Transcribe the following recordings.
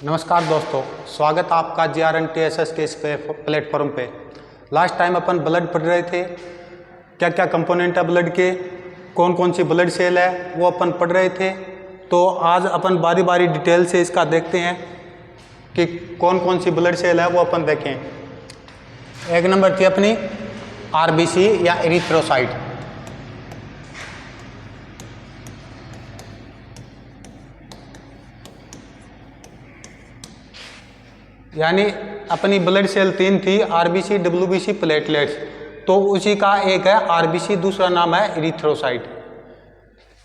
नमस्कार दोस्तों, स्वागत आपका GRNTSS के इस प्लेटफॉर्म पे। लास्ट टाइम अपन ब्लड पढ़ रहे थे, क्या क्या कंपोनेंट है ब्लड के, कौन कौन सी ब्लड सेल है वो अपन पढ़ रहे थे। तो आज अपन बारी बारी डिटेल से इसका देखते हैं कि कौन कौन सी ब्लड सेल है वो अपन देखें। एक नंबर थी अपनी RBC या एरिथ्रोसाइट। यानी अपनी ब्लड सेल तीन थी, RBC, WBC, प्लेटलेट्स। तो उसी का एक है RBC, दूसरा नाम है एरिथ्रोसाइट।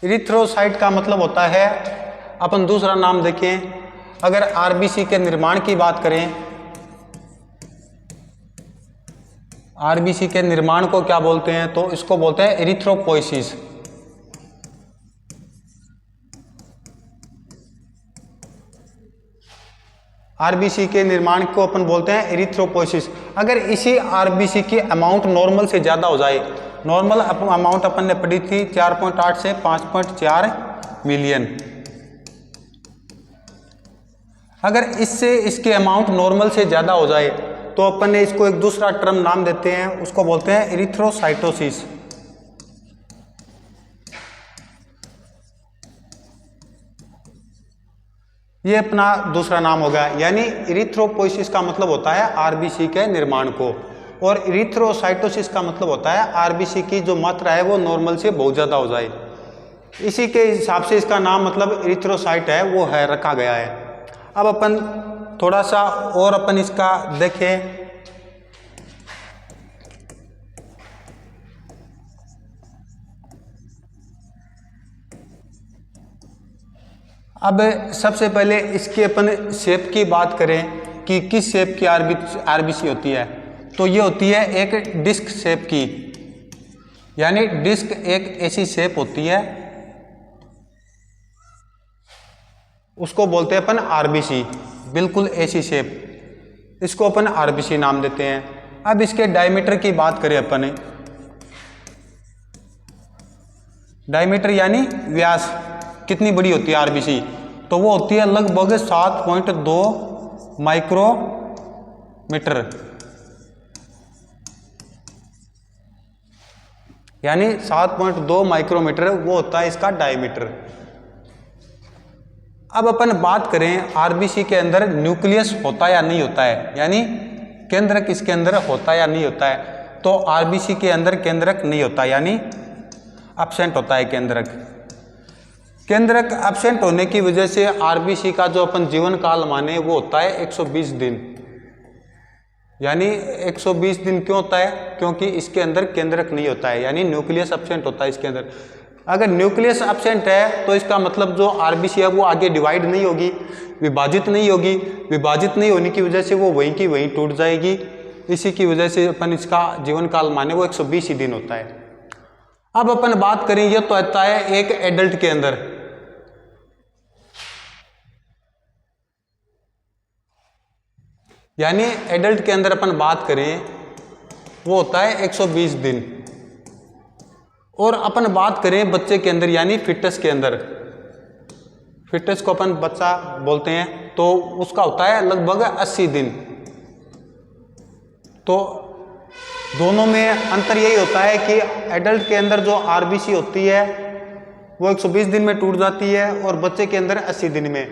एरिथ्रोसाइट का मतलब होता है, अपन दूसरा नाम देखें, अगर RBC के निर्माण की बात करें, RBC के निर्माण को क्या बोलते हैं, तो इसको बोलते हैं एरिथ्रोपोइसिस। RBC के निर्माण को अपन बोलते हैं एरिथ्रोपोइसिस। अगर इसी RBC की अमाउंट नॉर्मल से ज़्यादा हो जाए, नॉर्मल अमाउंट अपन ने पढ़ी थी 4.8 से 5.4 मिलियन, अगर इससे इसके अमाउंट नॉर्मल से ज़्यादा हो जाए तो अपन ने इसको एक दूसरा टर्म नाम देते हैं, उसको बोलते हैं एरिथ्रोसाइटोसिस। ये अपना दूसरा नाम होगा। यानी एरिथ्रोपोइसिस का मतलब होता है RBC के निर्माण को, और एरिथ्रोसाइटोसिस का मतलब होता है RBC की जो मात्रा है वो नॉर्मल से बहुत ज़्यादा हो जाए। इसी के हिसाब से इसका नाम मतलब एरिथ्रोसाइट है वो है रखा गया है। अब अपन थोड़ा सा और अपन इसका देखें। अब सबसे पहले इसके अपन शेप की बात करें कि किस शेप की RBC होती है, तो ये होती है एक डिस्क शेप की। यानी डिस्क एक ऐसी शेप होती है, उसको बोलते हैं अपन RBC, बिल्कुल ऐसी शेप, इसको अपन RBC नाम देते हैं। अब इसके डायमीटर की बात करें अपन, डायमीटर यानी व्यास, कितनी बड़ी होती है RBC, तो वो होती है लगभग 7.2 माइक्रोमीटर। यानी 7.2 माइक्रोमीटर वो होता है इसका डायमीटर। अब अपन बात करें RBC के अंदर न्यूक्लियस होता या नहीं होता है, यानी केंद्रक इसके अंदर होता या नहीं होता है, तो RBC के अंदर केंद्रक नहीं होता, यानी एब्सेंट होता है केंद्रक। केंद्रक एब्सेंट होने की वजह से RBC का जो अपन जीवन काल माने वो होता है 120 दिन। यानी 120 दिन क्यों होता है, क्योंकि इसके अंदर केंद्रक नहीं होता है, यानी न्यूक्लियस एब्सेंट होता है इसके अंदर। अगर न्यूक्लियस एब्सेंट है तो इसका मतलब जो RBC है वो आगे डिवाइड नहीं होगी, विभाजित नहीं होगी। विभाजित नहीं होने की वजह से वो वहीं की वहीं टूट जाएगी। इसी की वजह से अपन इसका जीवन काल माने वो 120 ही दिन होता है। अब अपन बात करें, ये तो होता है एक एडल्ट के अंदर, यानी एडल्ट के अंदर अपन बात करें वो होता है 120 दिन। और अपन बात करें बच्चे के अंदर, यानी फिटस के अंदर, फिटस को अपन बच्चा बोलते हैं, तो उसका होता है लगभग 80 दिन। तो दोनों में अंतर यही होता है कि एडल्ट के अंदर जो RBC होती है वो 120 दिन में टूट जाती है, और बच्चे के अंदर 80 दिन में।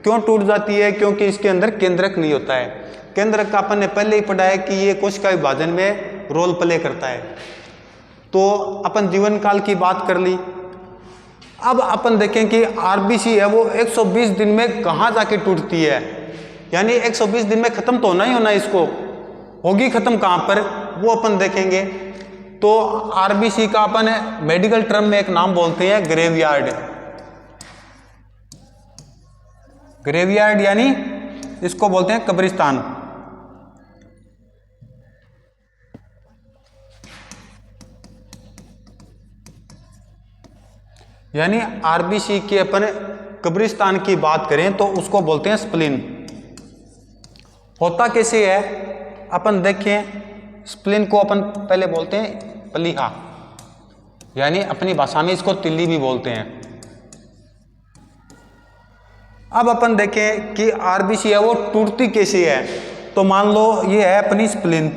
क्यों टूट जाती है, क्योंकि इसके अंदर केंद्रक नहीं होता है। केंद्रक का अपन ने पहले ही पढ़ा है कि ये कोशिका विभाजन में रोल प्ले करता है। तो अपन जीवन काल की बात कर ली। अब अपन देखें कि RBC है वो 120 दिन में कहाँ जाके टूटती है, यानी 120 दिन में खत्म तो होना ही होना, इसको होगी खत्म कहाँ पर वो अपन देखेंगे। तो RBC का अपन मेडिकल टर्म में एक नाम बोलते हैं ग्रेवयार्ड। ग्रेवयार्ड यानी इसको बोलते हैं कब्रिस्तान। यानी RBC के अपन कब्रिस्तान की बात करें तो उसको बोलते हैं स्प्लीन। होता कैसे है अपन देखें, स्प्लीन को अपन पहले बोलते हैं प्लीहा, यानी अपनी भाषा में इसको तिल्ली भी बोलते हैं। अब अपन देखें कि आरबीसी है वो टूटती कैसे है। तो मान लो ये है अपनी स्प्लीन,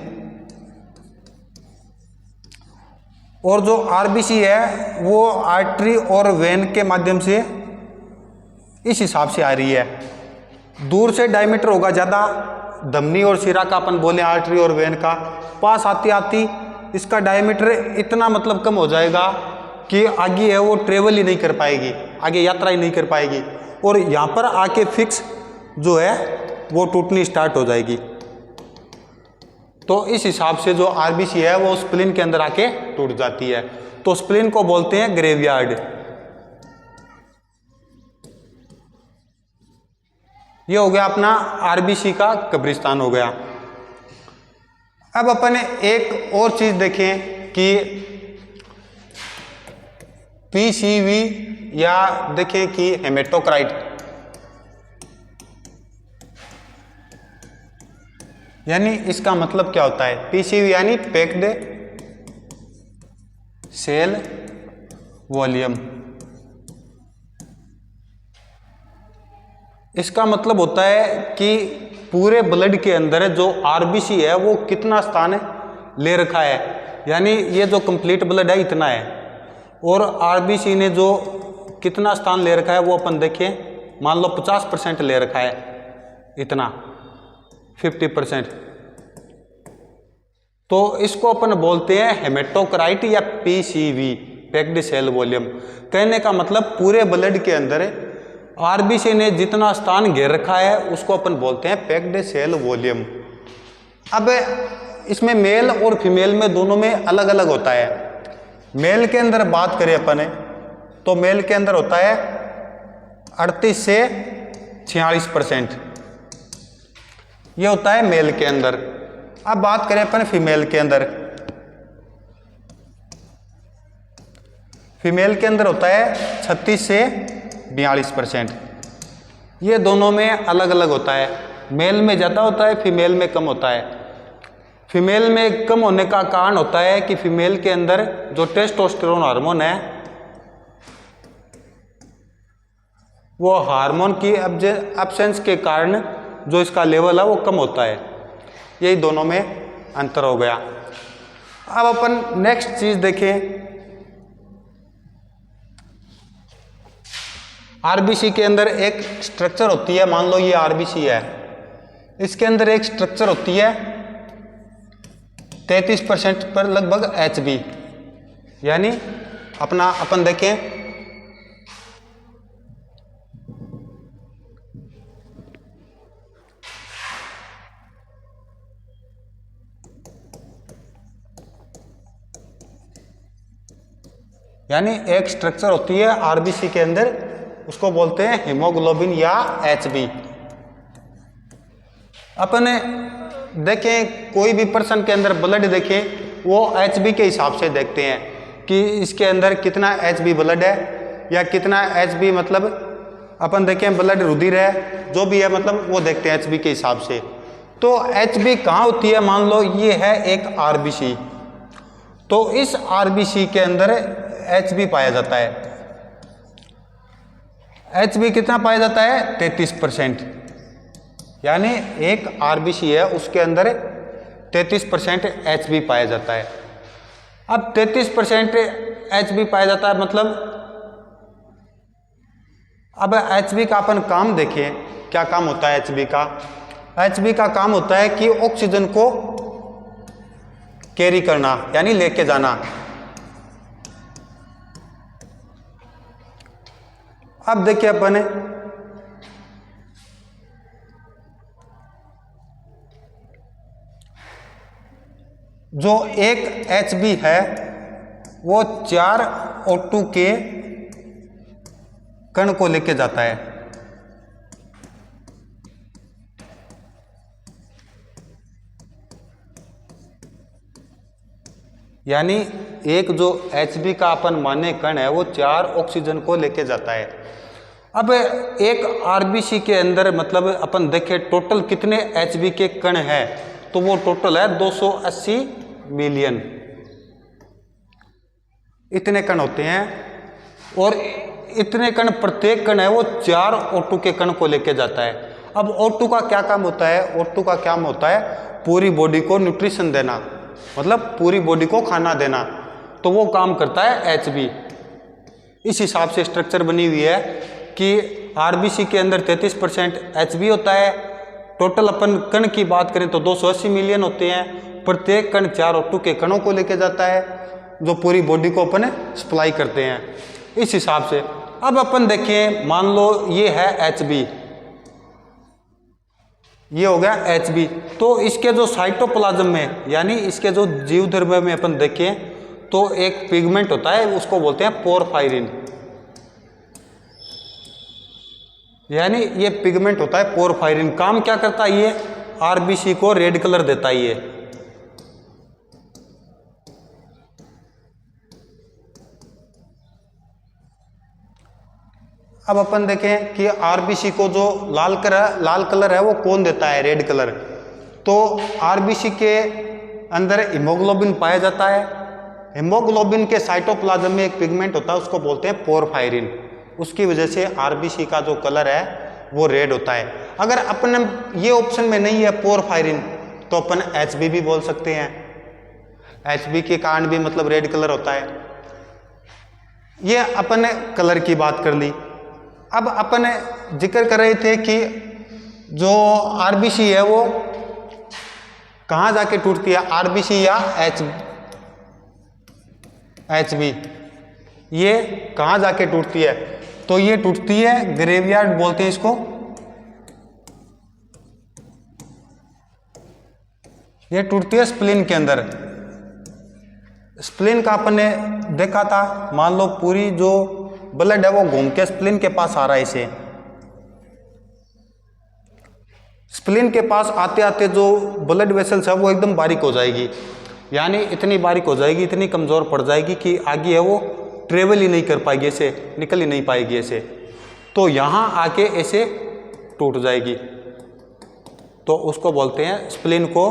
और जो आरबीसी है वो आर्टरी और वेन के माध्यम से इस हिसाब से आ रही है। दूर से डायमीटर होगा ज़्यादा, धमनी और शिरा का अपन बोले आर्टरी और वेन का, पास आती आती इसका डायमीटर इतना मतलब कम हो जाएगा कि आगे है वो ट्रेवल ही नहीं कर पाएगी, आगे यात्रा ही नहीं कर पाएगी, और यहाँ पर आके फिक्स जो है वो टूटनी स्टार्ट हो जाएगी। तो इस हिसाब से जो आरबीसी है वो स्प्लीन के अंदर आके टूट जाती है। तो स्प्लीन को बोलते हैं ग्रेवयार्ड। ये हो गया अपना आरबीसी का कब्रिस्तान हो गया। अब अपन एक और चीज देखें कि पीसीवी या देखें कि हेमेटोक्राइट, यानी इसका मतलब क्या होता है। पीसीवी यानी पैक्ड सेल वॉल्यूम। इसका मतलब होता है कि पूरे ब्लड के अंदर जो आरबीसी है वो कितना स्थान ले रखा है, यानी ये जो कंप्लीट ब्लड है इतना है, और आरबीसी ने जो कितना स्थान ले रखा है वो अपन देखें, मान लो 50% ले रखा है, इतना 50%, तो इसको अपन बोलते हैं हेमेटोक्राइट या पीसीवी, पैक्ड सेल वॉल्यूम। कहने का मतलब पूरे ब्लड के अंदर आरबीसी ने जितना स्थान घेर रखा है उसको अपन बोलते हैं पैक्ड सेल वॉल्यूम। अब इसमें मेल और फीमेल में दोनों में अलग अलग होता है। मेल के अंदर बात करें अपन तो मेल के अंदर होता है 38 से 46%, ये होता है मेल के अंदर। अब बात करें अपन फीमेल के अंदर, फीमेल के अंदर होता है 36 से 42%। ये दोनों में अलग अलग होता है, मेल में ज़्यादा होता है, फीमेल में कम होता है। फीमेल में कम होने का कारण होता है कि फीमेल के अंदर जो टेस्टोस्टेरोन हार्मोन है वो हार्मोन की एब्सेंस के कारण जो इसका लेवल है वो कम होता है। यही दोनों में अंतर हो गया। अब अपन नेक्स्ट चीज देखें, आरबीसी के अंदर एक स्ट्रक्चर होती है, मान लो ये आरबीसी है, इसके अंदर एक स्ट्रक्चर होती है 33% पर लगभग एचबी, यानी अपना अपन देखें यानी एक स्ट्रक्चर होती है आरबीसी के अंदर, उसको बोलते हैं हीमोग्लोबिन या एचबी। अपन देखें कोई भी पर्सन के अंदर ब्लड देखें वो एचबी के हिसाब से देखते हैं कि इसके अंदर कितना एचबी ब्लड है या कितना एचबी, मतलब अपन देखें ब्लड रुधिर है जो भी है, मतलब वो देखते हैं एचबी के हिसाब से। तो एचबी कहाँ होती है, मान लो ये है एक आरबीसी, तो इस आरबीसी के अंदर एचबी पाया जाता है। एचबी कितना पाया जाता है 33%, यानी एक आरबीसी है उसके अंदर 33% एचबी पाया जाता है। अब 33% एचबी पाया जाता है, मतलब अब एचबी का अपन काम देखें, क्या काम होता है एचबी का। एचबी का काम होता है कि ऑक्सीजन को कैरी करना, यानी लेके जाना। अब देखिए अपन जो एक एचबी है वो 4 O2 के कण को लेके जाता है। यानी एक जो एचबी का अपन माने कण है वो 4 ऑक्सीजन को लेके जाता है। अब एक आरबीसी के अंदर मतलब अपन देखें टोटल कितने एचबी के कण है, तो वो टोटल है 280 मिलियन, इतने कण होते हैं। और इतने कण, प्रत्येक कण है वो 4 O2 के कण को लेके जाता है। अब O2 का क्या काम होता है? O2 का काम होता है पूरी बॉडी को न्यूट्रिशन देना, मतलब पूरी बॉडी को खाना देना, तो वो काम करता है Hb। इस हिसाब से स्ट्रक्चर बनी हुई है कि आरबीसी के अंदर 33% Hb होता है। टोटल अपन कण की बात करें तो 280 मिलियन होते हैं। प्रत्येक कण 4 O2 के कणों को लेके जाता है जो पूरी बॉडी को अपन सप्लाई करते हैं इस हिसाब से। अब अपन देखें, मान लो ये है Hb, ये हो गया Hb, तो इसके जो साइटोप्लाज्म में यानी इसके जो जीव द्रव्य में अपन देखें तो एक पिगमेंट होता है, उसको बोलते हैं पोरफायरिन, यानी ये पिगमेंट होता है पोरफायरिन। काम क्या करता है? ये आरबीसी को रेड कलर देता है ये। अब अपन देखें कि आरबीसी को जो लाल कलर है वो कौन देता है? Red colour. तो आरबीसी के अंदर हीमोग्लोबिन पाया जाता है। हीमोग्लोबिन के साइटोप्लाज्म में एक पिगमेंट होता है, उसको बोलते हैं पोरफायरिन। उसकी वजह से आरबीसी का जो कलर है वो रेड होता है। अगर अपन ये ऑप्शन में नहीं है पोरफायरिन तो अपन Hb भी बोल सकते हैं। Hb के कारण भी मतलब रेड कलर होता है। ये अपन ने कलर की बात कर ली। अब अपन जिक्र कर रहे थे कि जो आरबीसी है वो कहाँ जाके टूटती है, आरबीसी या Hb, ये कहाँ जाके टूटती है? तो ये टूटती है, ग्रेवयार्ड बोलते हैं इसको, ये टूटती है स्प्लीन के अंदर। स्प्लीन का अपन ने देखा था, मान लो पूरी जो ब्लड है वो घूम के स्प्लीन के पास आ रहा है। इसे स्प्लीन के पास आते आते जो ब्लड वेसल्स है वो एकदम बारीक हो जाएगी, यानी इतनी बारीक हो जाएगी, इतनी कमज़ोर पड़ जाएगी कि आगे है वो ट्रेवल ही नहीं कर पाएगी, ऐसे निकल ही नहीं पाएगी ऐसे, तो यहाँ आके ऐसे टूट जाएगी। तो उसको बोलते हैं, स्प्लीन को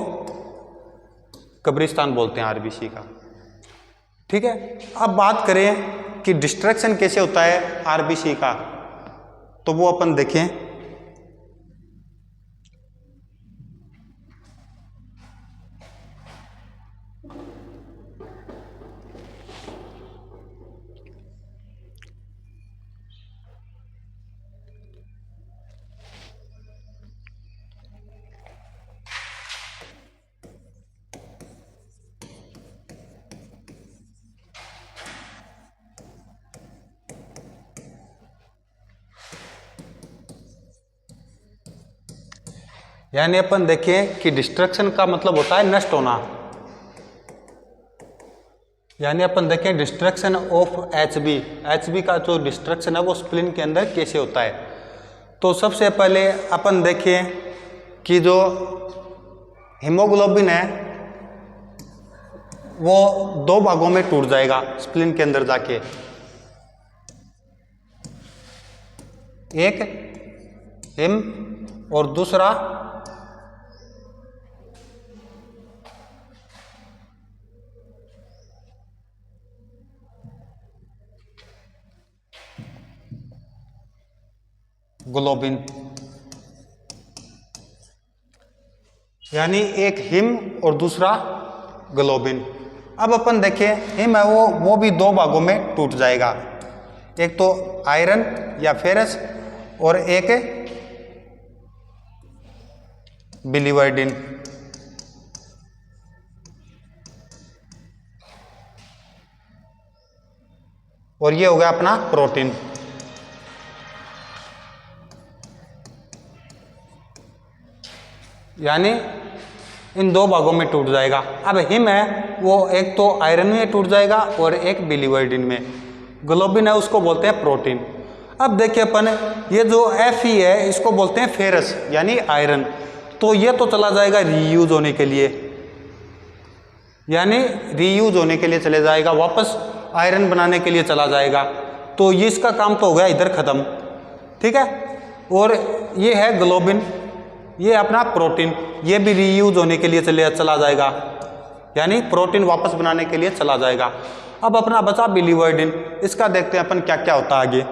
कब्रिस्तान बोलते हैं आरबीसी का। ठीक है, अब बात करें कि डिस्ट्रक्शन कैसे होता है आरबीसी का, तो वो अपन देखें। यानी अपन देखें कि डिस्ट्रक्शन का मतलब होता है नष्ट होना, यानी अपन देखें डिस्ट्रक्शन ऑफ Hb का जो डिस्ट्रक्शन है वो स्प्लीन के अंदर कैसे होता है। तो सबसे पहले अपन देखें कि जो हीमोग्लोबिन है वो 2 भागों में टूट जाएगा स्प्लीन के अंदर जाके, एक हिम और दूसरा ग्लोबिन, यानी एक हिम और दूसरा ग्लोबिन। अब अपन देखें हिम है वो भी 2 भागों में टूट जाएगा, एक तो आयरन या फेरस और एक बिलीवर्डिन। और ये हो गया अपना प्रोटीन। यानी इन 2 भागों में टूट जाएगा। अब हिम है वो एक तो आयरन में टूट जाएगा और एक बिलीवर्डिन में। ग्लोबिन है उसको बोलते हैं प्रोटीन। अब देखिए अपन ये जो Fe है इसको बोलते हैं फेरस यानी आयरन, तो ये तो चला जाएगा रीयूज होने के लिए, यानी रीयूज होने के लिए चले जाएगा, वापस आयरन बनाने के लिए चला जाएगा, तो ये इसका काम तो हो गया इधर खत्म। ठीक है, और ये है ग्लोबिन, ये अपना प्रोटीन, ये भी रीयूज होने के लिए चला जाएगा, यानी प्रोटीन वापस बनाने के लिए चला जाएगा। अब अपना बचा बिलीवर्डिन, इसका देखते हैं अपन क्या क्या होता है आगे।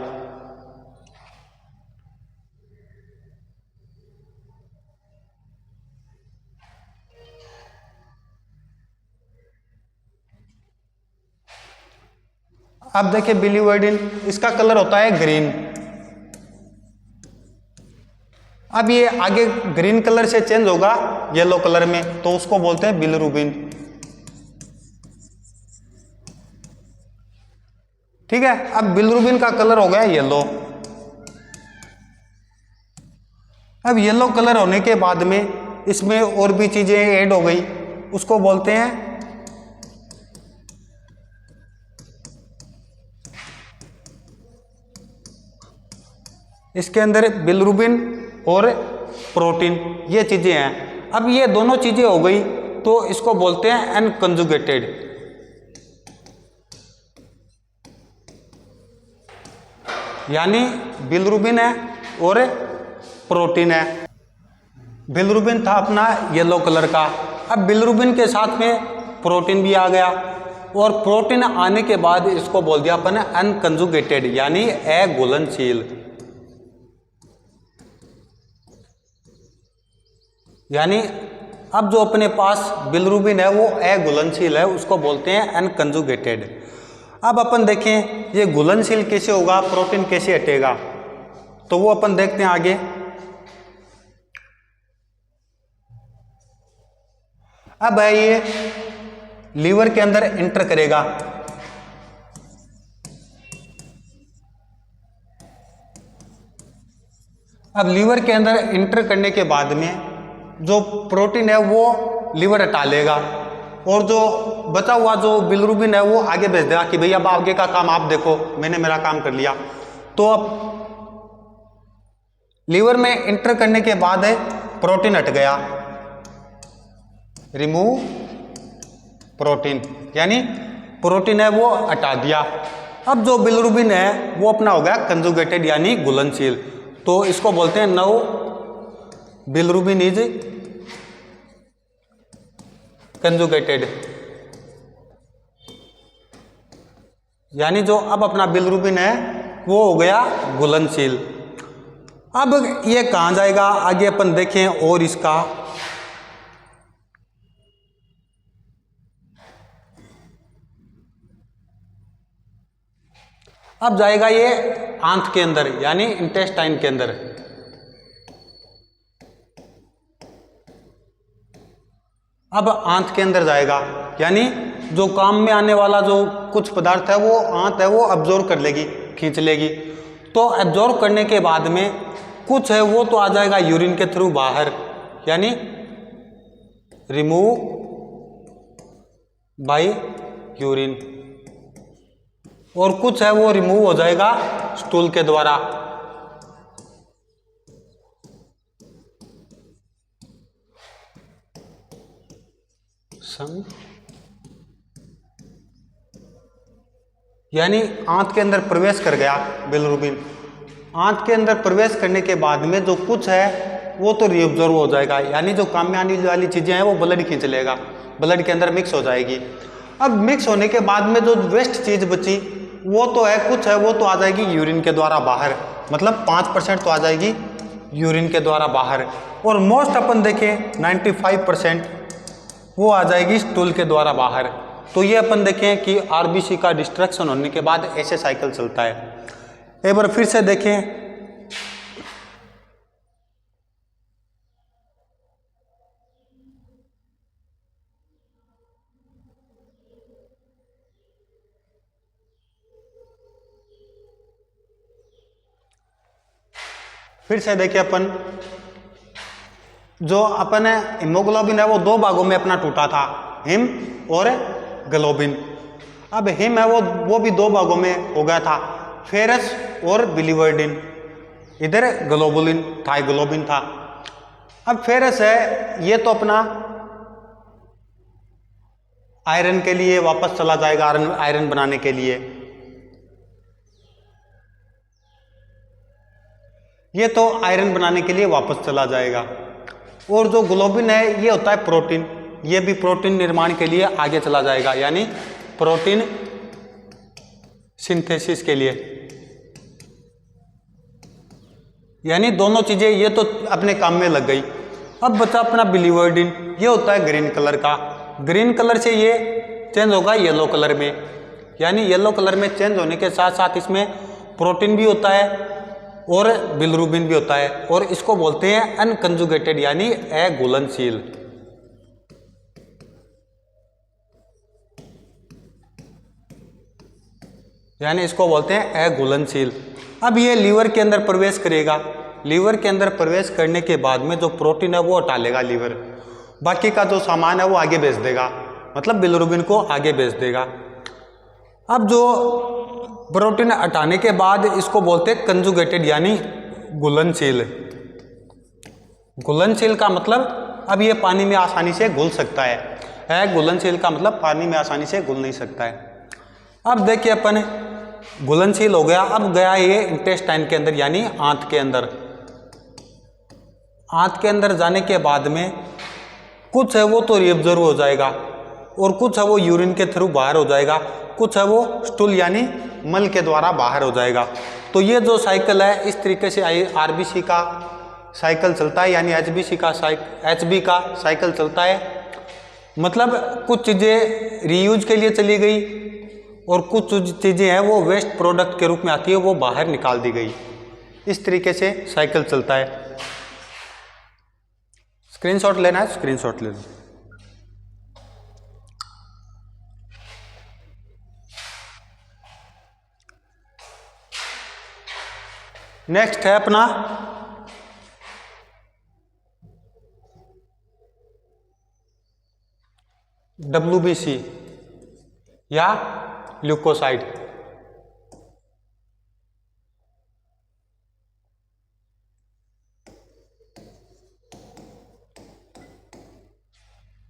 अब देखिए बिलीवर्डिन, इसका कलर होता है ग्रीन। अब ये आगे ग्रीन कलर से चेंज होगा येलो कलर में, तो उसको बोलते हैं बिलिरुबिन। ठीक है, अब बिलिरुबिन का कलर हो गया येलो। अब येलो कलर होने के बाद में इसमें और भी चीजें ऐड हो गई, उसको बोलते हैं इसके अंदर बिलिरुबिन और प्रोटीन, ये चीजें हैं। अब ये दोनों चीजें हो गई तो इसको बोलते हैं अनकंजुगेटेड। यानी बिलिरुबिन है और प्रोटीन है। बिलिरुबिन था अपना येलो कलर का, अब बिलिरुबिन के साथ में प्रोटीन भी आ गया, और प्रोटीन आने के बाद इसको बोल दिया अपन अनकंजुगेटेड, यानी अघुलनशील। यानी अब जो अपने पास बिलिरुबिन है वो अघुलनशील है, उसको बोलते हैं अनकंजुगेटेड। अब अपन देखें ये घुलनशील कैसे होगा, प्रोटीन कैसे हटेगा, तो वो अपन देखते हैं आगे। अब है ये लीवर के अंदर एंटर करेगा, अब लीवर के अंदर एंटर करने के बाद में जो प्रोटीन है वो लीवर हटा लेगा, और जो बचा हुआ जो बिलिरुबिन है वो आगे भेज देगा कि भैया अब आगे का काम आप देखो, मैंने मेरा काम कर लिया। तो अब लीवर में एंटर करने के बाद है प्रोटीन हट गया, रिमूव प्रोटीन, यानी प्रोटीन है वो हटा दिया। अब जो बिलिरुबिन है वो अपना हो गया कंजुगेटेड, यानी घुलनशील। तो इसको बोलते हैं नाउ बिलिरुबिन इज कंजुगेटेड, यानी जो अब अपना बिलिरुबिन है वो हो गया घुलनशील। अब ये कहाँ जाएगा आगे अपन देखें, और इसका अब जाएगा ये आंत के अंदर, यानी इंटेस्टाइन के अंदर। अब आंत के अंदर जाएगा, यानी जो काम में आने वाला जो कुछ पदार्थ है वो आंत है वो अब्जॉर्व कर लेगी, खींच लेगी। तो अब्जॉर्व करने के बाद में कुछ है वो तो आ जाएगा यूरिन के थ्रू बाहर, यानी रिमूव बाय यूरिन, और कुछ है वो रिमूव हो जाएगा स्टूल के द्वारा। यानी आंत के अंदर प्रवेश कर गया बिलिरुबिन। आंत के अंदर प्रवेश करने के बाद में जो कुछ है वो तो रीअब्जॉर्व हो जाएगा, यानी जो काम में आने वाली चीजें हैं वो ब्लड खींच लेगा, ब्लड के अंदर मिक्स हो जाएगी। अब मिक्स होने के बाद में जो वेस्ट चीज बची वो तो है कुछ है वो तो आ जाएगी यूरिन के द्वारा बाहर, मतलब 5% तो आ जाएगी यूरिन के द्वारा बाहर, और मोस्ट अपन देखें 95% वो आ जाएगी स्टूल के द्वारा बाहर। तो ये अपन देखें कि आरबीसी का डिस्ट्रक्शन होने के बाद ऐसे साइकिल चलता है। एक बार फिर से देखें, फिर से देखिए अपन जो अपन हीमोग्लोबिन है वो दो भागों में अपना टूटा था, हिम और ग्लोबिन। अब हिम है वो भी दो भागों में हो गया था, फेरस और बिलिवर्डिन। इधर ग्लोबुलिन था, ग्लोबिन था। अब फेरस है ये तो अपना आयरन के लिए वापस चला जाएगा, आयरन बनाने के लिए। ये तो आयरन बनाने के लिए वापस चला जाएगा। और जो ग्लोबिन है ये होता है प्रोटीन, ये भी प्रोटीन निर्माण के लिए आगे चला जाएगा, यानी प्रोटीन सिंथेसिस के लिए। यानी दोनों चीजें ये तो अपने काम में लग गई। अब बचा अपना बिलिवर्डिन, ये होता है ग्रीन कलर का। ग्रीन कलर से ये चेंज होगा येलो कलर में, यानी येलो कलर में चेंज होने के साथ साथ इसमें प्रोटीन भी होता है और बिलिरुबिन भी होता है, और इसको बोलते हैं अनकंजुगेटेड यानी अघुलनशील। यानी इसको बोलते हैं अघुलनशील। अब ये लीवर के अंदर प्रवेश करेगा, लीवर के अंदर प्रवेश करने के बाद में जो प्रोटीन है वो हटा लेगा लीवर, बाकी का जो सामान है वो आगे भेज देगा, मतलब बिलिरुबिन को आगे भेज देगा। अब जो प्रोटीन हटाने के बाद इसको बोलते हैं कंजुगेटेड यानी घुलनशील। घुलनशील का मतलब अब ये पानी में आसानी से घुल सकता है, घुलनशील का मतलब पानी में आसानी से घुल नहीं सकता है। अब देखिए अपन घुलनशील हो गया, अब गया ये इंटेस्टाइन के अंदर यानी आंत के अंदर। आंत के अंदर जाने के बाद में कुछ है वो तो रिएब्जॉर्ब हो जाएगा और कुछ है वो यूरिन के थ्रू बाहर हो जाएगा, कुछ है वो स्टूल यानी मल के द्वारा बाहर हो जाएगा। तो ये जो साइकिल है इस तरीके से आरबीसी का साइकिल चलता है, यानी एचबी का साइकिल चलता है। मतलब कुछ चीज़ें रीयूज के लिए चली गई और कुछ चीज़ें हैं वो वेस्ट प्रोडक्ट के रूप में आती है, वो बाहर निकाल दी गई। इस तरीके से साइकिल चलता है। स्क्रीनशॉट लेना है, स्क्रीनशॉट ले लो। नेक्स्ट है अपना WBC या ल्यूकोसाइड।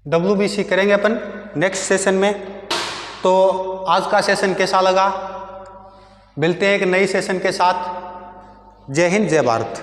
WBC करेंगे अपन नेक्स्ट सेशन में। तो आज का सेशन कैसा लगा, मिलते हैं एक नई सेशन के साथ। जय हिंद, जय भारत।